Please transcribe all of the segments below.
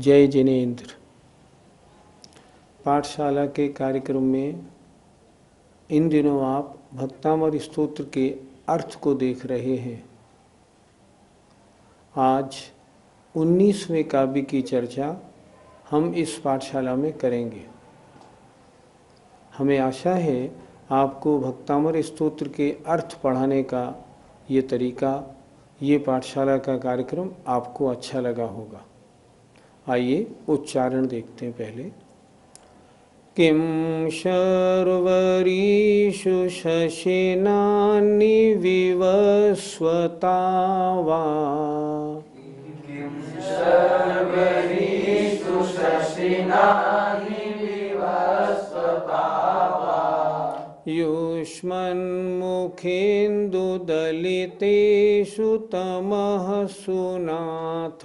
जय जिनेन्द्र। पाठशाला के कार्यक्रम में इन दिनों आप भक्तामर स्तोत्र के अर्थ को देख रहे हैं। आज 19वें काव्य की चर्चा हम इस पाठशाला में करेंगे। हमें आशा है आपको भक्तामर स्तोत्र के अर्थ पढ़ाने का ये तरीका, ये पाठशाला का कार्यक्रम आपको अच्छा लगा होगा। आइए उच्चारण देखते हैं। पहले किम शर्वरीषु शशिनानि विवस्वता वा युष्मन्मुखेन्दुदलितेषु तमः सुनाथ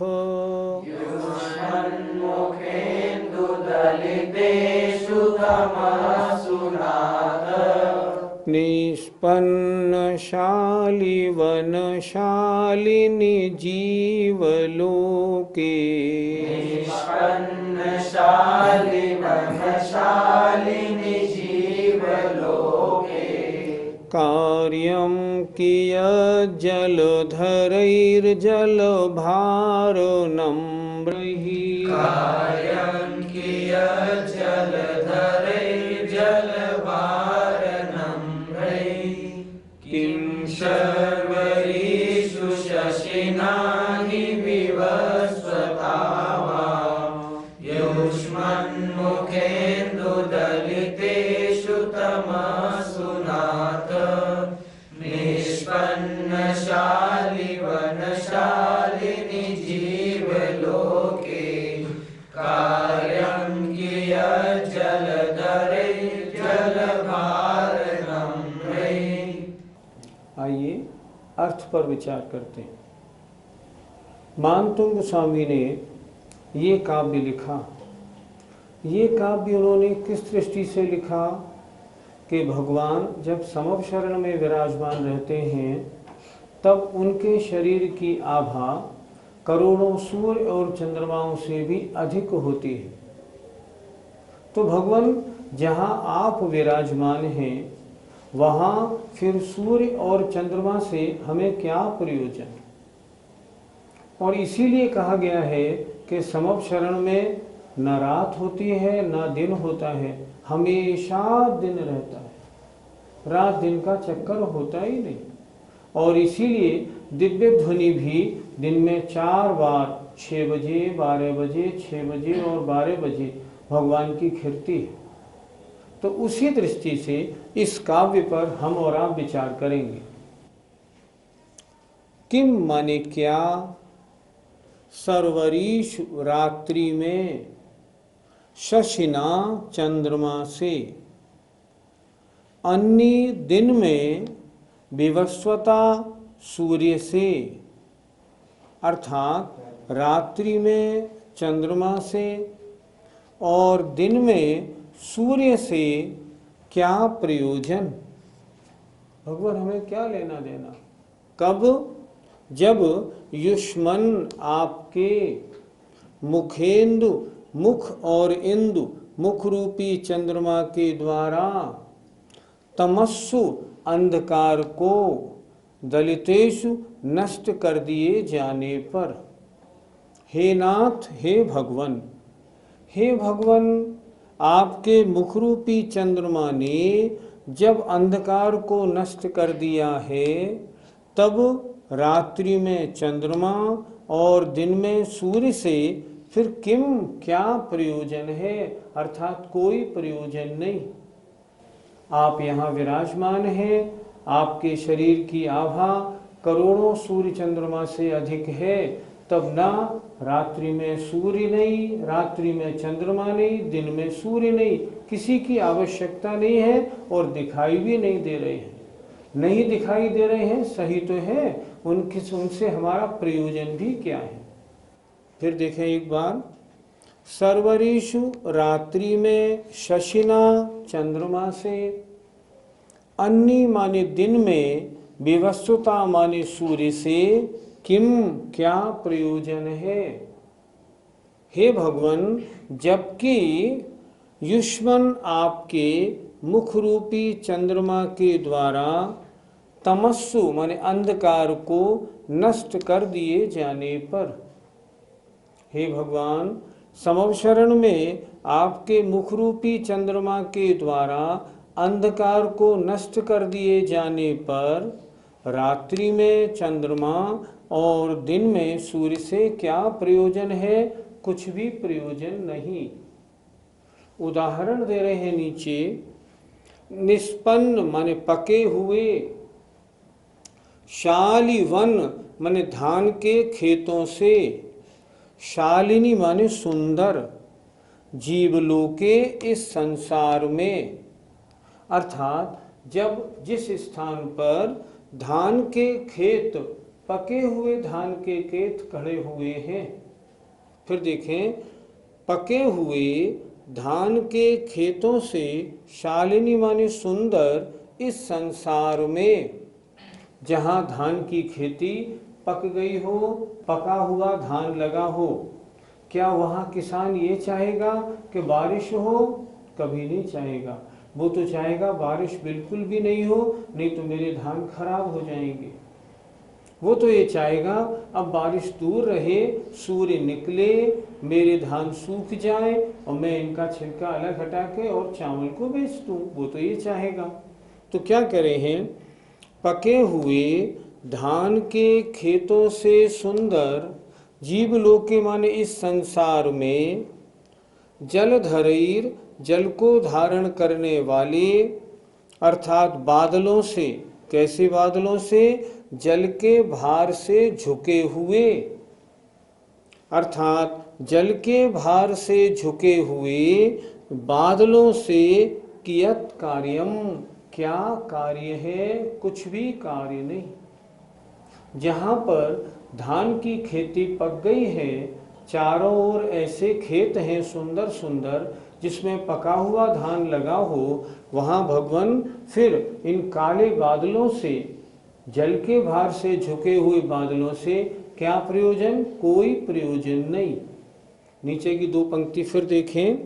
निष्पन्नशाली वनशालिनी जीवलोके कार्यं कियज्जलधरैर्जलभारनम्रैः किं शर्वरीषु शशिनानि विवस्वता वा युष्मन्मुखेन्दुदलितेषु तमसु नाथ निष्पन्नशाली वनशालिनी जीवलोके कार्यं कियज्जलधरैर्जलभारनम्रैः। आइए अर्थ पर विचार करते हैं। मानतुंग स्वामी ने ये काव्य लिखा। ये काव्य उन्होंने किस दृष्टि से लिखा कि भगवान जब समव शरण में विराजमान रहते हैं तब उनके शरीर की आभा करोड़ों सूर्य और चंद्रमाओं से भी अधिक होती है। तो भगवान जहाँ आप विराजमान हैं वहाँ फिर सूर्य और चंद्रमा से हमें क्या प्रयोजन। और इसीलिए कहा गया है कि समव शरण में न रात होती है न दिन होता है, हमेशा दिन रहता है, रात दिन का चक्कर होता ही नहीं। और इसीलिए दिव्य ध्वनि भी दिन में 4 बार 6 बजे 12 बजे 6 बजे और 12 बजे भगवान की खिरती है। तो उसी दृष्टि से इस काव्य पर हम और आप विचार करेंगे। किम माने क्या, सर्वरीश रात्रि में, शशिना चंद्रमा से, अन्य दिन में, विवस्वता सूर्य से, अर्थात रात्रि में चंद्रमा से और दिन में सूर्य से क्या प्रयोजन। भगवान हमें क्या लेना देना। कब? जब युष्मन आपके मुखेंदु, मुख और इंदु, मुख रूपी चंद्रमा के द्वारा तमस्सु अंधकार को दलितेषु नष्ट कर दिए जाने पर। हे नाथ, हे भगवन, हे भगवन, आपके मुखरूपी चंद्रमा ने जब अंधकार को नष्ट कर दिया है तब रात्रि में चंद्रमा और दिन में सूर्य से फिर किम क्या प्रयोजन है, अर्थात कोई प्रयोजन नहीं। आप यहाँ विराजमान हैं, आपके शरीर की आभा करोड़ों सूर्य चंद्रमा से अधिक है, तब ना रात्रि में सूर्य नहीं, रात्रि में चंद्रमा नहीं, दिन में सूर्य नहीं, किसी की आवश्यकता नहीं है और दिखाई भी नहीं दे रहे हैं। नहीं दिखाई दे रहे हैं सही तो है, उनसे हमारा प्रयोजन भी क्या है। फिर देखें एक बार, सर्वरीषु रात्रि में, शशिना चंद्रमा से, अन्नी माने दिन में, विवस्वता माने सूर्य से, किम क्या प्रयोजन है। हे भगवान, जबकि युष्मन आपके मुख रूपी चंद्रमा के द्वारा तमस्सु माने अंधकार को नष्ट कर दिए जाने पर, हे भगवान, समवशरण में आपके मुखरूपी चंद्रमा के द्वारा अंधकार को नष्ट कर दिए जाने पर रात्रि में चंद्रमा और दिन में सूर्य से क्या प्रयोजन है? कुछ भी प्रयोजन नहीं। उदाहरण दे रहे हैं नीचे, निष्पन्न माने पके हुए, शालिवन माने धान के खेतों से, शालिनी माने सुंदर, जीवलोके इस संसार में, अर्थात जब जिस स्थान पर धान के खेत, पके हुए धान के खेत खड़े हुए हैं, फिर देखें, पके हुए धान के खेतों से, शालिनी माने सुंदर, इस संसार में जहाँ धान की खेती पक गई हो, पका हुआ धान लगा हो, क्या वहाँ किसान ये चाहेगा कि बारिश हो? कभी नहीं चाहेगा। वो तो चाहेगा बारिश बिल्कुल भी नहीं हो, नहीं तो मेरे धान खराब हो जाएंगे। वो तो ये चाहेगा अब बारिश दूर रहे, सूर्य निकले, मेरे धान सूख जाए और मैं इनका छिलका अलग हटा के और चावल को बेच दूँ। वो तो ये चाहेगा। तो क्या करे हैं, पके हुए धान के खेतों से सुंदर, जीवलोके माने इस संसार में, जलधरैर जल को धारण करने वाले, अर्थात बादलों से, कैसे बादलों से? जल के भार से झुके हुए, अर्थात जल के भार से झुके हुए बादलों से कियत कार्यम, क्या कार्य है? कुछ भी कार्य नहीं। जहाँ पर धान की खेती पक गई है, चारों ओर ऐसे खेत हैं सुंदर सुंदर जिसमें पका हुआ धान लगा हो, वहाँ भगवान फिर इन काले बादलों से, जल के भार से झुके हुए बादलों से क्या प्रयोजन? कोई प्रयोजन नहीं। नीचे की दो पंक्ति फिर देखें,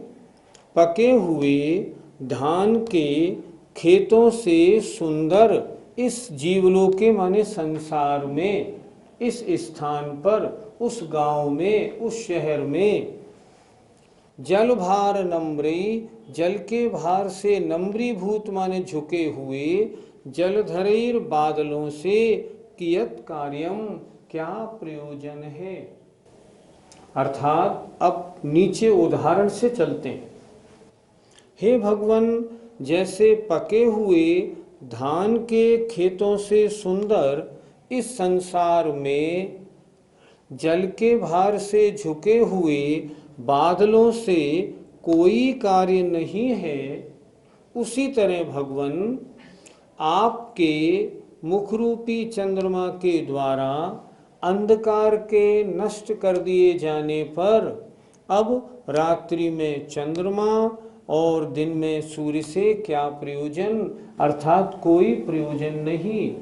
पके हुए धान के खेतों से सुंदर इस जीवलोके माने संसार में, इस स्थान पर, उस गांव में, उस शहर में, जल भार नम्री, जल के भार से नम्रीभूत माने झुके हुए, जलधरैर बादलों से कियत कार्यम, क्या प्रयोजन है? अर्थात अब नीचे उदाहरण से चलते हैं। हे भगवान, जैसे पके हुए धान के खेतों से सुंदर इस संसार में जल के भार से झुके हुए बादलों से कोई कार्य नहीं है, उसी तरह भगवान आपके मुखरूपी चंद्रमा के द्वारा अंधकार के नष्ट कर दिए जाने पर अब रात्रि में चंद्रमा और दिन में सूर्य से क्या प्रयोजन? अर्थात कोई प्रयोजन नहीं।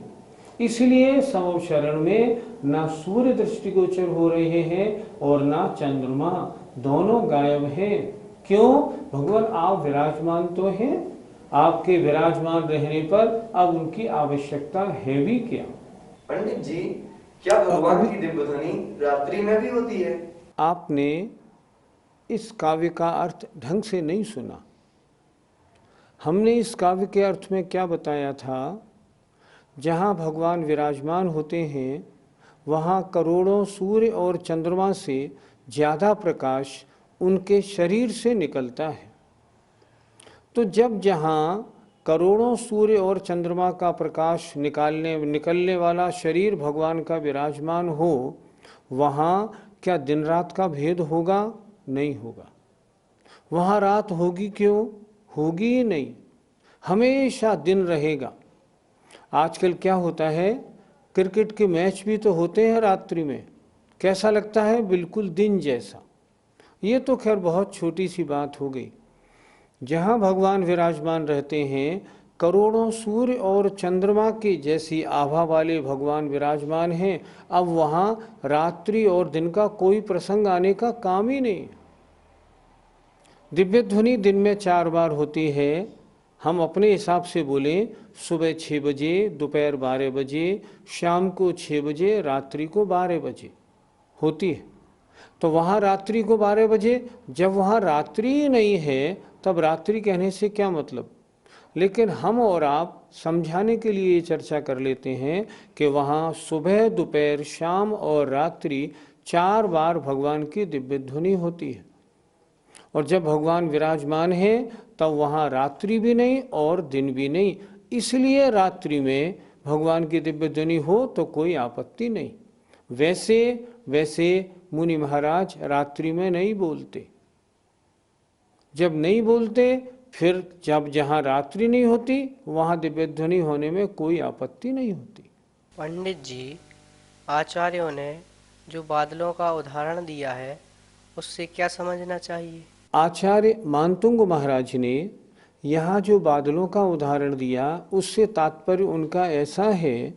इसलिए समवशरण में ना सूर्य दृष्टिगोचर हो रहे हैं और ना चंद्रमा, दोनों गायब हैं। क्यों? भगवान आप विराजमान तो हैं, आपके विराजमान रहने पर अब उनकी आवश्यकता है भी क्या? पंडित जी, क्या भगवान की दिव्यध्वनि रात्रि में भी होती है? आपने इस काव्य का अर्थ ढंग से नहीं सुना। हमने इस काव्य के अर्थ में क्या बताया था? जहाँ भगवान विराजमान होते हैं वहाँ करोड़ों सूर्य और चंद्रमा से ज़्यादा प्रकाश उनके शरीर से निकलता है। तो जब जहाँ करोड़ों सूर्य और चंद्रमा का प्रकाश निकलने वाला शरीर भगवान का विराजमान हो, वहाँ क्या दिन रात का भेद होगा? नहीं होगा। वहाँ रात होगी क्यों? होगी ही नहीं, हमेशा दिन रहेगा। आजकल क्या होता है, क्रिकेट के मैच भी तो होते हैं रात्रि में, कैसा लगता है? बिल्कुल दिन जैसा। ये तो खैर बहुत छोटी सी बात हो गई। जहाँ भगवान विराजमान रहते हैं, करोड़ों सूर्य और चंद्रमा की जैसी आभा वाले भगवान विराजमान हैं। अब वहाँ रात्रि और दिन का कोई प्रसंग आने का काम ही नहीं। दिव्य ध्वनि दिन में 4 बार होती है। हम अपने हिसाब से बोलें, सुबह 6 बजे, दोपहर 12 बजे, शाम को 6 बजे, रात्रि को 12 बजे होती है। तो वहाँ रात्रि को 12 बजे, जब वहाँ रात्रि ही नहीं है तब रात्रि कहने से क्या मतलब। लेकिन हम और आप समझाने के लिए ये चर्चा कर लेते हैं कि वहाँ सुबह, दोपहर, शाम और रात्रि 4 बार भगवान की दिव्य ध्वनि होती है। और जब भगवान विराजमान है तब वहाँ रात्रि भी नहीं और दिन भी नहीं, इसलिए रात्रि में भगवान की दिव्य ध्वनि हो तो कोई आपत्ति नहीं। वैसे मुनि महाराज रात्रि में नहीं बोलते। जब नहीं बोलते, फिर जब जहाँ रात्रि नहीं होती वहाँ दिव्य ध्वनि होने में कोई आपत्ति नहीं होती। पंडित जी, आचार्यों ने जो बादलों का उदाहरण दिया है उससे क्या समझना चाहिए? आचार्य मानतुंग महाराज ने यहाँ जो बादलों का उदाहरण दिया उससे तात्पर्य उनका ऐसा है,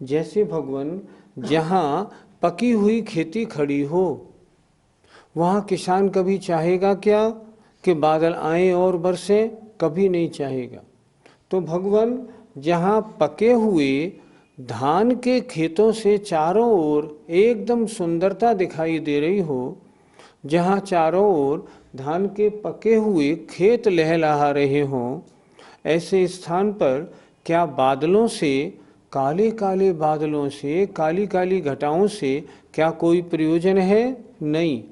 जैसे भगवान जहाँ पकी हुई खेती खड़ी हो, वहाँ किसान कभी चाहेगा क्या कि बादल आए और बरसे? कभी नहीं चाहेगा। तो भगवान जहाँ पके हुए धान के खेतों से चारों ओर एकदम सुंदरता दिखाई दे रही हो, जहाँ चारों ओर धान के पके हुए खेत लहलहा रहे हों, ऐसे स्थान पर क्या बादलों से, काले काले बादलों से, काली काली घटाओं से क्या कोई प्रयोजन है? नहीं।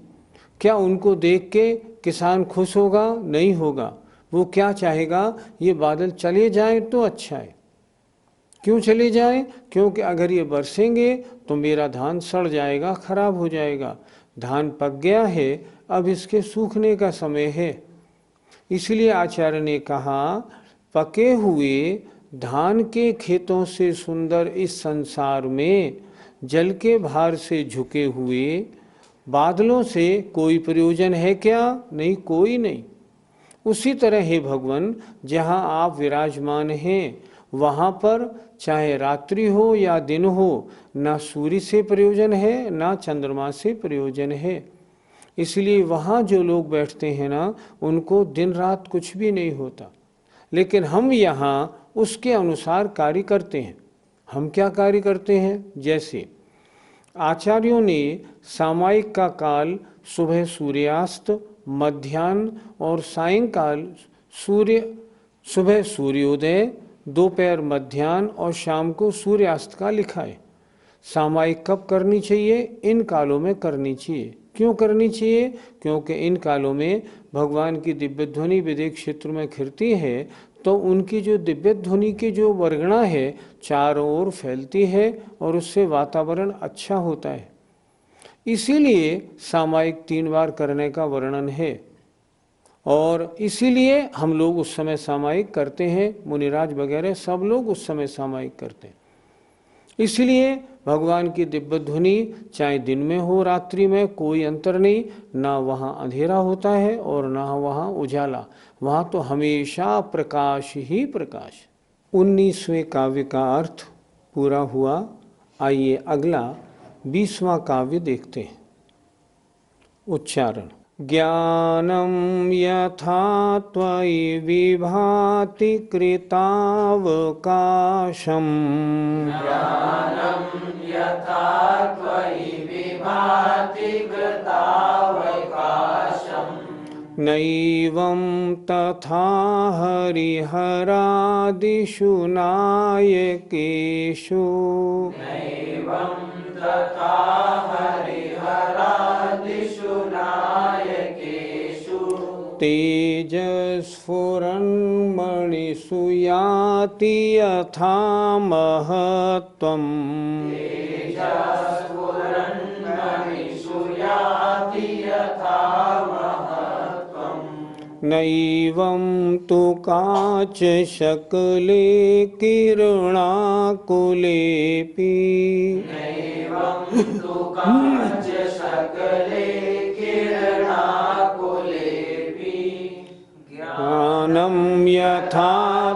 क्या उनको देख के किसान खुश होगा? नहीं होगा। वो क्या चाहेगा? ये बादल चले जाएं तो अच्छा है। क्यों चले जाएं? क्योंकि अगर ये बरसेंगे तो मेरा धान सड़ जाएगा, खराब हो जाएगा। धान पक गया है, अब इसके सूखने का समय है। इसलिए आचार्य ने कहा, पके हुए धान के खेतों से सुंदर इस संसार में जल के भार से झुके हुए बादलों से कोई प्रयोजन है क्या? नहीं, कोई नहीं। उसी तरह हे भगवान, जहाँ आप विराजमान हैं वहाँ पर चाहे रात्रि हो या दिन हो, ना सूर्य से प्रयोजन है ना चंद्रमा से प्रयोजन है। इसलिए वहाँ जो लोग बैठते हैं ना, उनको दिन रात कुछ भी नहीं होता। लेकिन हम यहाँ उसके अनुसार कार्य करते हैं। हम क्या कार्य करते हैं? जैसे आचार्यों ने सामायिक का काल सुबह सूर्यास्त, मध्याह्न और सायंकाल सुबह सूर्योदय, दोपहर मध्याह्न और शाम को सूर्यास्त का लिखा है। सामायिक कब करनी चाहिए? इन कालों में करनी चाहिए। क्यों करनी चाहिए? क्योंकि इन कालों में भगवान की दिव्य ध्वनि विदेह क्षेत्र में खिरती है, तो उनकी जो दिव्य ध्वनि की जो वर्गणा है चारों ओर फैलती है और उससे वातावरण अच्छा होता है। इसीलिए सामायिक 3 बार करने का वर्णन है और इसीलिए हम लोग उस समय सामायिक करते हैं। मुनिराज वगैरह सब लोग उस समय सामायिक करते हैं। इसलिए भगवान की दिव्य ध्वनि चाहे दिन में हो रात्रि में कोई अंतर नहीं, ना वहाँ अंधेरा होता है और ना वहाँ उजाला, वहाँ तो हमेशा प्रकाश ही प्रकाश। 19वें काव्य का अर्थ पूरा हुआ। आइए अगला 20वां काव्य देखते हैं। उच्चारण। ज्ञानं यथा त्वयि विभाति कृतावकाशम्, ज्ञानं यथा त्वयि विभाति कृतावकाशम्, नैवं तथा हरिहरादिषु नायकेषु, नैवं तथा हरिहरादिषु नायकेषु, तेजस्फुरन्मणिषु याति यथा महत्त्वम्, तेजस्फुरन्मणिषु याति यथा महत्त्वम्, नैवं तु काचशकले किरणाकुलेऽपि, नैवं तु काचशकले किरणाकुलेऽपि, ज्ञानं यथा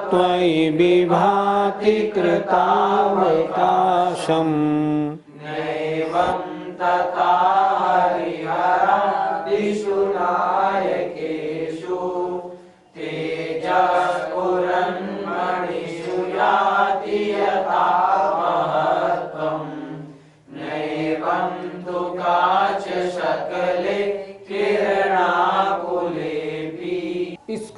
त्वयि विभाति कृतावकाशम्, नैवं तथा हरिहरादिषु नायकेषु,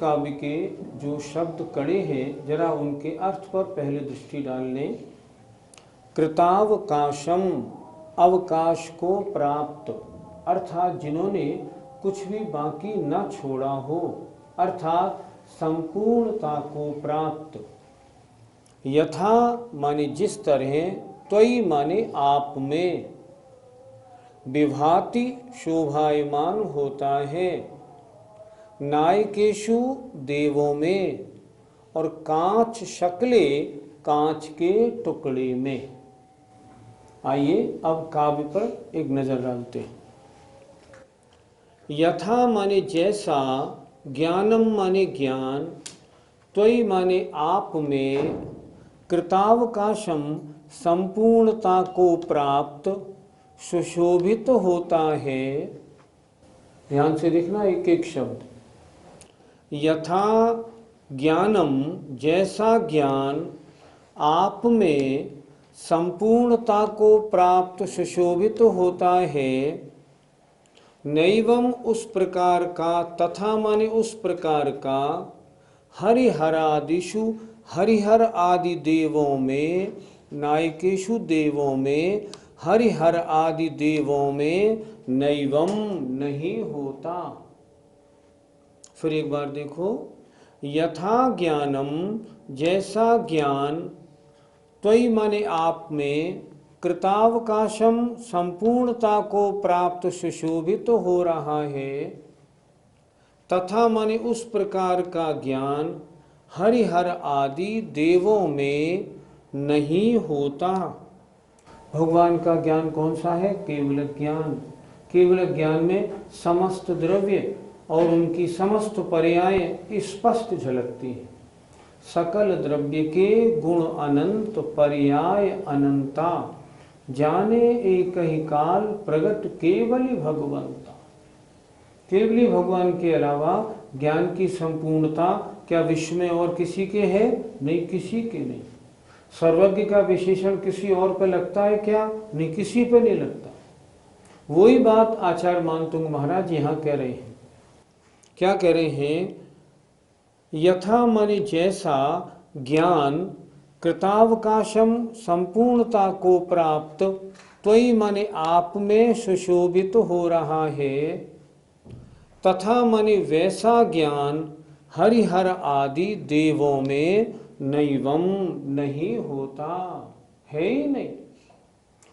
काव्य के जो शब्द कड़े हैं जरा उनके अर्थ पर पहले दृष्टि डाल लें। कृतावकाशम, अवकाश को प्राप्त, अर्थात जिन्होंने कुछ भी बाकी न छोड़ा हो, अर्थात संपूर्णता को प्राप्त। यथा माने जिस तरह, त्वयि माने आप में, विभाति शोभायमान होता है, नायकेशु देवों में, और कांच शक्ले कांच के टुकड़े में। आइए अब काव्य पर एक नजर डालते हैं। यथा माने जैसा, ज्ञानम माने ज्ञान, त्वयि माने आप में, कृतावकाशम संपूर्णता को प्राप्त, सुशोभित होता है। ध्यान से देखना एक एक शब्द। यथा ज्ञानम जैसा ज्ञान, आप में संपूर्णता को प्राप्त सुशोभित होता है। नैवम उस प्रकार का, तथा माने उस प्रकार का, हरिहरादिषु हरिहर आदि देवों में, नायकेशु देवों में, हरिहर आदि देवों में, नैवम नहीं होता। फिर एक बार देखो। यथा ज्ञानम जैसा ज्ञान, त्वयि माने आप में, कृतावकाशम संपूर्णता को प्राप्त सुशोभित हो रहा है। तथा माने उस प्रकार का ज्ञान हरिहर आदि देवों में नहीं होता। भगवान का ज्ञान कौन सा है? केवल ज्ञान। केवल ज्ञान में समस्त द्रव्य और उनकी समस्त पर्याय स्पष्ट झलकती हैं। सकल द्रव्य के गुण अनंत, पर्याय अनंता, जाने एक ही काल, प्रगट केवली भगवंता। केवली भगवान के अलावा ज्ञान की संपूर्णता क्या विश्व में और किसी के है? नहीं, किसी के नहीं। सर्वज्ञ का विशेषण किसी और पर लगता है क्या? नहीं, किसी पर नहीं लगता। वही बात आचार्य मानतुंग महाराज यहाँ कह रहे हैं। क्या कह रहे हैं? यथा माने जैसा ज्ञान कृतावकाशम संपूर्णता को प्राप्त, त्वयि माने आप में सुशोभित हो रहा है। तथा माने वैसा ज्ञान हरिहर आदि देवों में नैवम नहीं होता, है ही नहीं।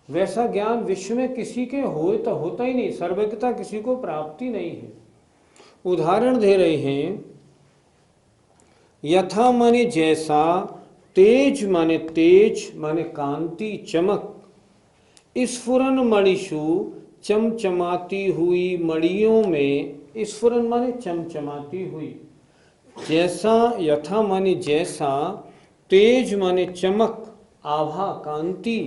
वैसा ज्ञान विश्व में किसी के तो होता ही नहीं। सर्वज्ञता किसी को प्राप्ति नहीं है। उदाहरण दे रहे हैं। यथा माने जैसा, तेज माने कांति, चमक, स्फुरन मणिषु चमचमाती हुई मणियों में, स्फुरन माने चमचमाती हुई, जैसा, यथा माने जैसा, तेज माने चमक, आभा, कांति,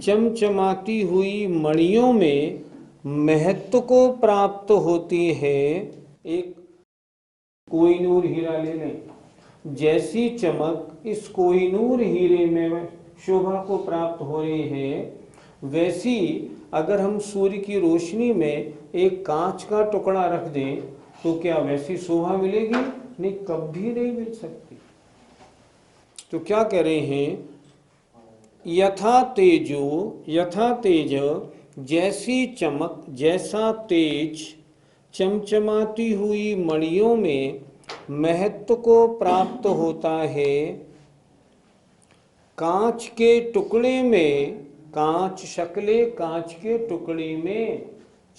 चमचमाती हुई मणियों में महत्व को प्राप्त होती है। एक कोहिनूर हीरा ले लें, जैसी चमक इस कोहिनूर हीरे में शोभा को प्राप्त हो रही है, वैसी अगर हम सूर्य की रोशनी में एक कांच का टुकड़ा रख दें तो क्या वैसी शोभा मिलेगी? नहीं, कभी नहीं मिल सकती। तो क्या कह रहे हैं? यथा तेज, जैसी चमक, जैसा तेज चमचमाती हुई मणियों में महत्व को प्राप्त होता है। कांच के टुकड़े में, कांच शक्ले कांच के टुकड़े में,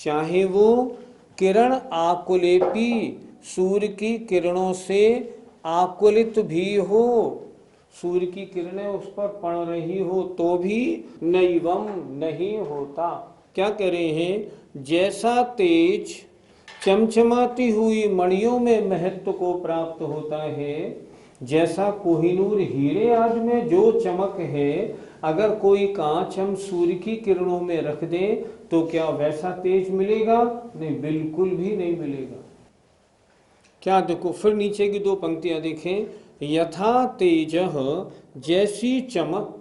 चाहे वो किरण आकुलेपी, सूर्य की किरणों से आकुलित भी हो, सूर्य की किरणें उस पर पड़ रही हो तो भी नैवम नहीं होता। क्या कह रहे हैं? जैसा तेज चमचमाती हुई मणियों में महत्व को प्राप्त होता है, जैसा कोहिनूर हीरे आदि में जो चमक है, अगर कोई कांच हम सूर्य की किरणों में रख दें तो क्या वैसा तेज मिलेगा? नहीं, बिल्कुल भी नहीं मिलेगा। क्या देखो, फिर नीचे की दो पंक्तियां देखें। यथा तेजः, जैसी चमक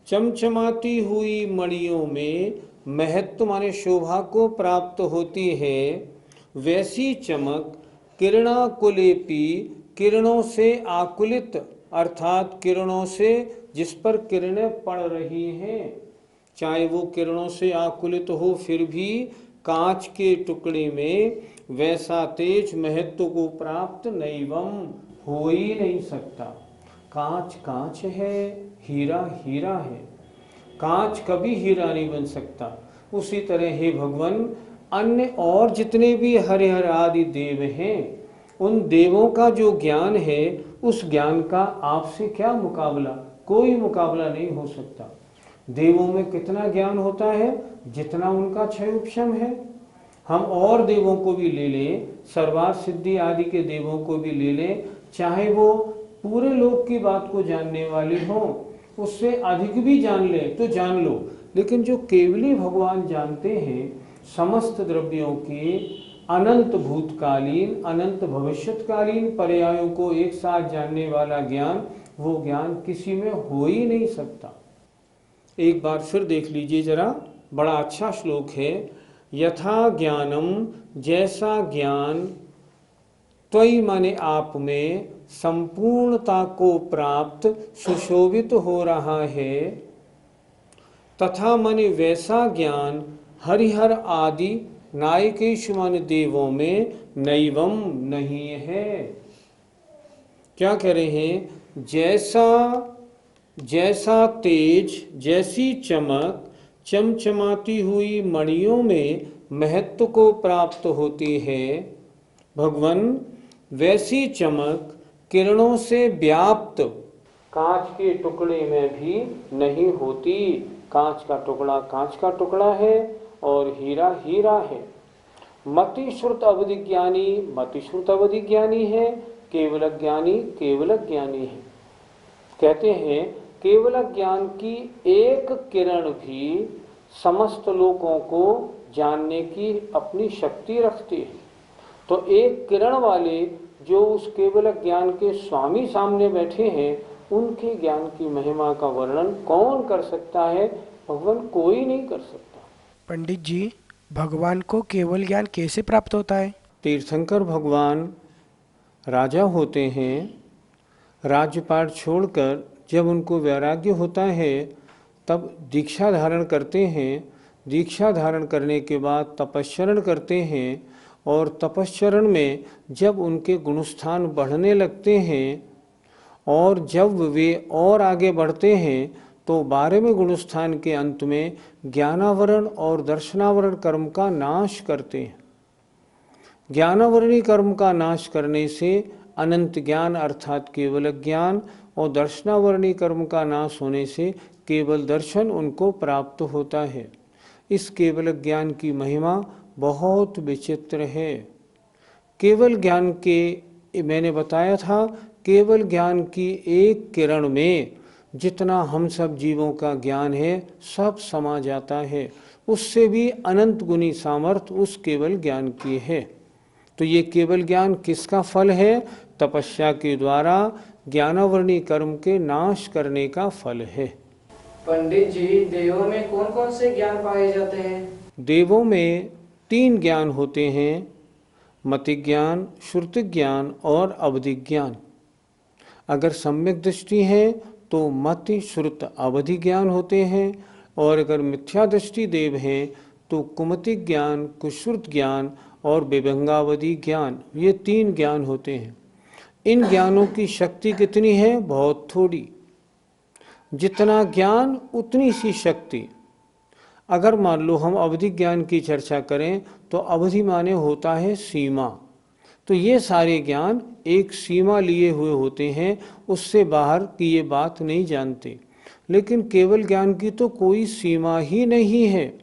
चमचमाती हुई मणियों में महत्व माने शोभा को प्राप्त होती है, वैसी चमक किरणाकुलेपी, किरणों से आकुलित अर्थात किरणों से जिस पर किरणें पड़ रही हैं, चाहे वो किरणों से आकुलित हो फिर भी कांच के टुकड़े में वैसा तेज महत्व को प्राप्त नैवम हो ही नहीं सकता। कांच कांच है, हीरा हीरा है, कांच कभी हीरा नहीं बन सकता। उसी तरह हे भगवान, अन्य और जितने भी हरिहर आदि देव हैं, उन देवों का जो ज्ञान है उस ज्ञान का आपसे क्या मुकाबला, कोई मुकाबला नहीं हो सकता। देवों में कितना ज्ञान होता है जितना उनका क्षय उपशम है। हम और देवों को भी ले लें, सर्वार्थ सिद्धि आदि के देवों को भी ले लें, चाहे वो पूरे लोक की बात को जानने वाले हों, उससे अधिक भी जान ले तो जान लो, लेकिन जो केवली भगवान जानते हैं समस्त द्रव्यों के अनंत भूतकालीन अनंत भविष्यत्कालीन पर्यायों को एक साथ जानने वाला ज्ञान, वो ज्ञान किसी में हो ही नहीं सकता। एक बार फिर देख लीजिए जरा, बड़ा अच्छा श्लोक है। यथा ज्ञानम, जैसा ज्ञान त्वयि माने आप में संपूर्णता को प्राप्त सुशोभित हो रहा है, तथा माने वैसा ज्ञान हरिहर आदि नायकेषु माने देवों में नैवम नहीं है। क्या कह रहे हैं? जैसा तेज, जैसी चमक चमचमाती हुई मणियों में महत्व को प्राप्त होती है भगवान, वैसी चमक किरणों से व्याप्त कांच के टुकड़े में भी नहीं होती। कांच का टुकड़ा है और हीरा हीरा है। मति श्रुत अवधि ज्ञानी मति श्रुत अवधि ज्ञानी है, केवल ज्ञानी केवल ज्ञानी है। कहते हैं केवल ज्ञान की एक किरण भी समस्त लोगों को जानने की अपनी शक्ति रखती है। तो एक किरण वाले जो उस केवल ज्ञान के स्वामी सामने बैठे हैं, उनके ज्ञान की महिमा का वर्णन कौन कर सकता है? भगवान कोई नहीं कर सकता। पंडित जी, भगवान को केवल ज्ञान कैसे प्राप्त होता है? तीर्थंकर भगवान राजा होते हैं, राज्यपाट छोड़कर जब उनको वैराग्य होता है तब दीक्षा धारण करते हैं। दीक्षा धारण करने के बाद तपश्चरण करते हैं, और तपश्चरण में जब उनके गुणस्थान बढ़ने लगते हैं और जब वे और आगे बढ़ते हैं तो 12वें गुणस्थान के अंत में ज्ञानावरण और दर्शनावरण कर्म का नाश करते हैं। ज्ञानावरणी कर्म का नाश करने से अनंत ज्ञान अर्थात केवल ज्ञान, और दर्शनावरणी कर्म का नाश होने से केवल दर्शन उनको प्राप्त होता है। इस केवल ज्ञान की महिमा बहुत विचित्र है। केवल ज्ञान के मैंने बताया था, केवल ज्ञान की एक किरण में जितना हम सब जीवों का ज्ञान है सब समा जाता है। उससे भी अनंत गुनी सामर्थ्य उस केवल ज्ञान की है। तो ये केवल ज्ञान किसका फल है? तपस्या के द्वारा ज्ञानावरणी कर्म के नाश करने का फल है। पंडित जी, देवों में कौन कौन से ज्ञान पाए जाते हैं? देवों में 3 ज्ञान होते हैं, मति ज्ञान, श्रुति ज्ञान और अवधि ज्ञान। अगर सम्यक दृष्टि है तो मति श्रुत अवधि ज्ञान होते हैं, और अगर मिथ्या दृष्टि देव हैं तो कुमति ज्ञान, कुश्रुत ज्ञान और विभंगावधि ज्ञान, ये 3 ज्ञान होते हैं। इन ज्ञानों की शक्ति कितनी है? बहुत थोड़ी। जितना ज्ञान उतनी सी शक्ति। अगर मान लो हम अवधि ज्ञान की चर्चा करें तो अवधि माने होता है सीमा। तो ये सारे ज्ञान एक सीमा लिए हुए होते हैं, उससे बाहर की ये बात नहीं जानते। लेकिन केवल ज्ञान की तो कोई सीमा ही नहीं है।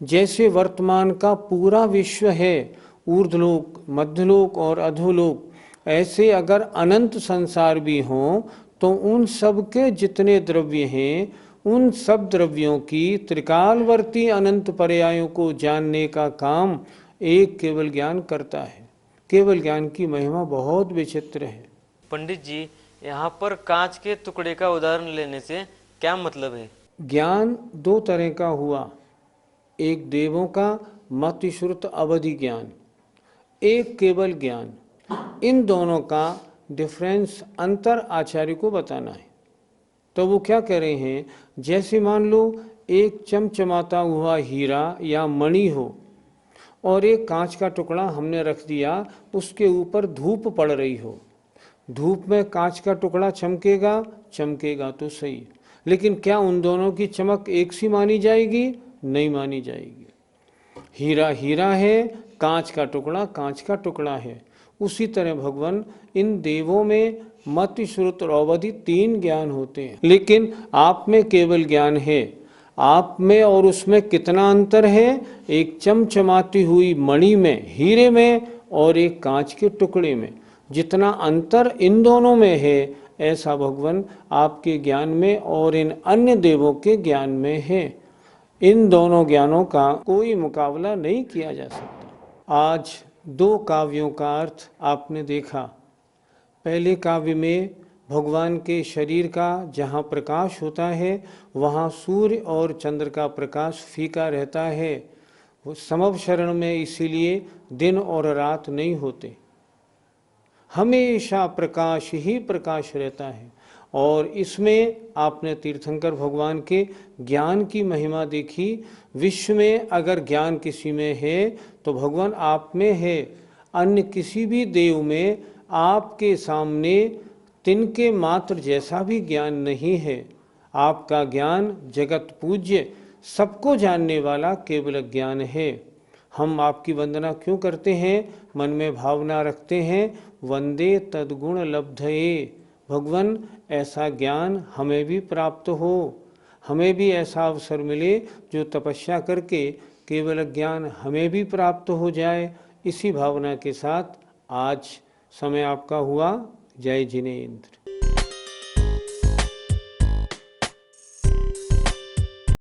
जैसे वर्तमान का पूरा विश्व है, ऊर्ध्वलोक, मध्यलोक और अधोलोक, ऐसे अगर अनंत संसार भी हों तो उन सब के जितने द्रव्य हैं, उन सब द्रव्यों की त्रिकालवर्ती अनंत पर्यायों को जानने का काम एक केवल ज्ञान करता है। केवल ज्ञान की महिमा बहुत विचित्र है। पंडित जी, यहाँ पर कांच के टुकड़े का उदाहरण लेने से क्या मतलब है? ज्ञान 2 तरह का हुआ, एक देवों का मति श्रुत अवधि ज्ञान, एक केवल ज्ञान। इन दोनों का डिफरेंस अंतर आचार्य को बताना है। तो वो क्या कह रहे हैं, जैसे मान लो एक चमचमाता हुआ हीरा या मणि हो और एक कांच का टुकड़ा हमने रख दिया, उसके ऊपर धूप पड़ रही हो। धूप में कांच का टुकड़ा चमकेगा, चमकेगा तो सही, लेकिन क्या उन दोनों की चमक एक सी मानी जाएगी? नहीं मानी जाएगी। हीरा हीरा है, कांच का टुकड़ा कांच का टुकड़ा है। उसी तरह भगवान इन देवों में मति, श्रुत और अवधि 3 ज्ञान होते हैं, लेकिन आप में केवल ज्ञान है। आप में और उसमें कितना अंतर है? एक चमचमाती हुई मणि में, हीरे में, और एक कांच के टुकड़े में। जितना अंतर इन दोनों में है, ऐसा भगवान आपके ज्ञान में और इन अन्य देवों के ज्ञान में है। इन दोनों ज्ञानों का कोई मुकाबला नहीं किया जा सकता। आज 2 काव्यों का अर्थ आपने देखा। पहले काव्य में भगवान के शरीर का जहाँ प्रकाश होता है, वहाँ सूर्य और चंद्र का प्रकाश फीका रहता है। वो समव शरण में इसीलिए दिन और रात नहीं होते, हमेशा प्रकाश ही प्रकाश रहता है। और इसमें आपने तीर्थंकर भगवान के ज्ञान की महिमा देखी। विश्व में अगर ज्ञान किसी में है तो भगवान आप में है। अन्य किसी भी देव में आपके सामने तिनके मात्र जैसा भी ज्ञान नहीं है। आपका ज्ञान जगत पूज्य, सबको जानने वाला केवल ज्ञान है। हम आपकी वंदना क्यों करते हैं? मन में भावना रखते हैं, वंदे तद्गुण लब्धये। भगवान ऐसा ज्ञान हमें भी प्राप्त हो, हमें भी ऐसा अवसर मिले जो तपस्या करके केवल ज्ञान हमें भी प्राप्त हो जाए। इसी भावना के साथ आज समय आपका हुआ। जय जिनेन्द्र।